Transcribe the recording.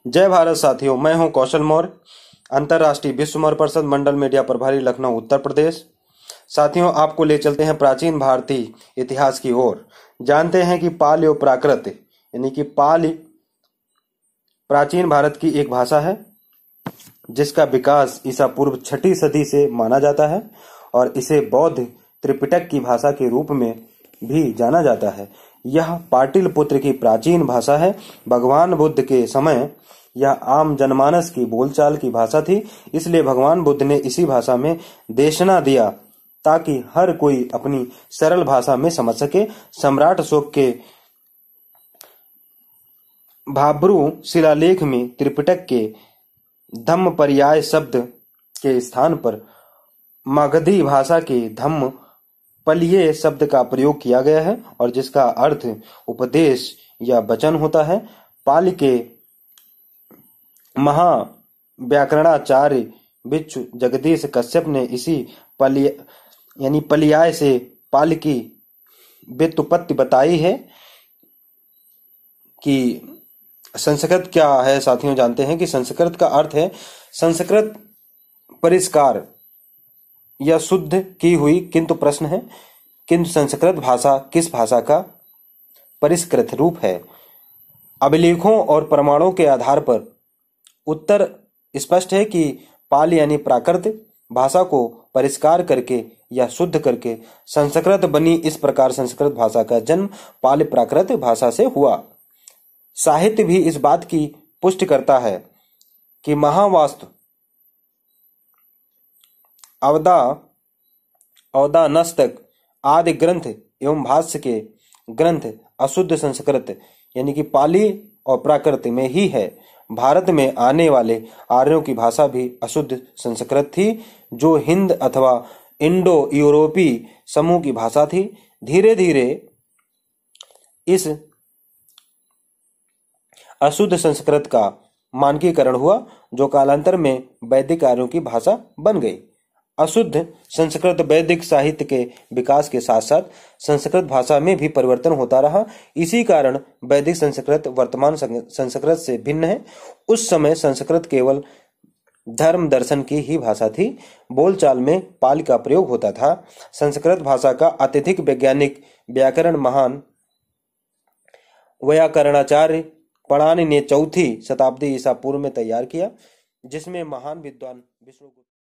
जय भारत साथियों, मैं हूं कौशल मौर्य, अंतर्राष्ट्रीय विश्वमौर्य परिषद मंडल मीडिया प्रभारी, लखनऊ उत्तर प्रदेश। साथियों, आपको ले चलते हैं प्राचीन भारतीय इतिहास की ओर। जानते हैं कि पाल एवं प्राकृत यानी कि पाल प्राचीन भारत की एक भाषा है जिसका विकास ईसा पूर्व 6ठी सदी से माना जाता है और इसे बौद्ध त्रिपिटक की भाषा के रूप में भी जाना जाता है। यह पाटलिपुत्र की प्राचीन भाषा है। भगवान बुद्ध के समय यह आम जनमानस की बोलचाल की भाषा थी, इसलिए भगवान बुद्ध ने इसी भाषा में देशना दिया ताकि हर कोई अपनी सरल भाषा में समझ सके। सम्राट अशोक के भाब्रू शिलालेख में त्रिपिटक के धम्म पर्याय शब्द के स्थान पर मगधी भाषा के धम्म पलिये शब्द का प्रयोग किया गया है और जिसका अर्थ उपदेश या वचन होता है। पाली के महाव्याकरणाचार्य बिच्छू जगदीश कश्यप ने इसी पलियाय से पाली की व्युत्पत्ति बताई है। कि संस्कृत क्या है साथियों, जानते हैं कि संस्कृत का अर्थ है संस्कृत परिष्कार या शुद्ध की हुई, किंतु प्रश्न है किंतु संस्कृत भाषा किस भाषा का परिष्कृत रूप है। अभिलेखों और प्रमाणों के आधार पर उत्तर स्पष्ट है कि पाल यानी प्राकृत भाषा को परिष्कार करके या शुद्ध करके संस्कृत बनी। इस प्रकार संस्कृत भाषा का जन्म पाल प्राकृत भाषा से हुआ। साहित्य भी इस बात की पुष्टि करता है कि महावास्तु अवदानस्तक आदि ग्रंथ एवं भाष्य के ग्रंथ अशुद्ध संस्कृत यानी कि पाली और प्राकृत में ही है। भारत में आने वाले आर्यों की भाषा भी अशुद्ध संस्कृत थी, जो हिंद अथवा इंडो यूरोपीय समूह की भाषा थी। धीरे धीरे इस अशुद्ध संस्कृत का मानकीकरण हुआ, जो कालांतर में वैदिक आर्यों की भाषा बन गई। अशुद्ध संस्कृत वैदिक साहित्य के विकास के साथ साथ संस्कृत भाषा में भी परिवर्तन होता रहा। इसी कारण वैदिक संस्कृत वर्तमान संस्कृत से भिन्न है। उस समय संस्कृत केवल धर्म दर्शन की ही भाषा थी। बोलचाल में पाल का प्रयोग होता था। संस्कृत भाषा का अत्यधिक वैज्ञानिक व्याकरण महान व्याकरणाचार्य पणानि ने 4ठी शताब्दी ईसा पूर्व में तैयार किया, जिसमें महान विद्वान विष्णुगुप्त